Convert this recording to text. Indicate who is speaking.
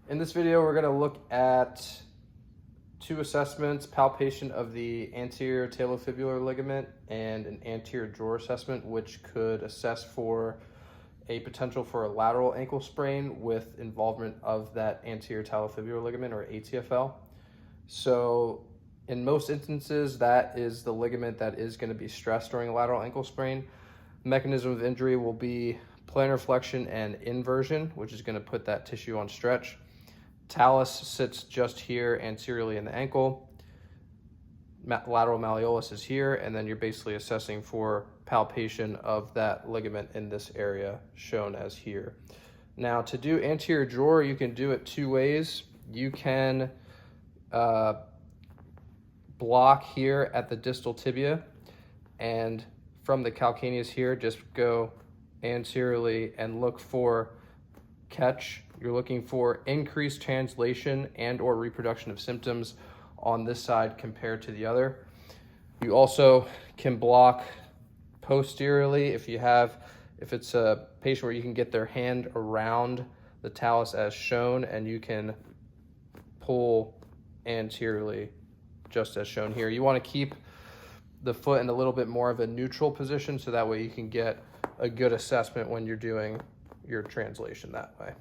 Speaker 1: In this video, we're going to look at two assessments, palpation of the anterior talofibular ligament and an anterior drawer assessment, which could assess for a potential for a lateral ankle sprain with involvement of that anterior talofibular ligament, or ATFL. So in most instances, that is the ligament that is going to be stressed during a lateral ankle sprain. Mechanism of injury will be plantar flexion and inversion, which is going to put that tissue on stretch. Talus sits just here anteriorly in the ankle. Lateral malleolus is here, and then you're basically assessing for palpation of that ligament in this area shown as here. Now, to do anterior drawer, you can do it two ways. You can block here at the distal tibia, and from the calcaneus here, just go anteriorly and look for catch. You're looking for increased translation and or reproduction of symptoms on this side compared to the other. You also can block posteriorly if it's a patient where you can get their hand around the talus as shown, and you can pull anteriorly just as shown here. You want to keep the foot in a little bit more of a neutral position so that way you can get a good assessment when you're doing your translation that way.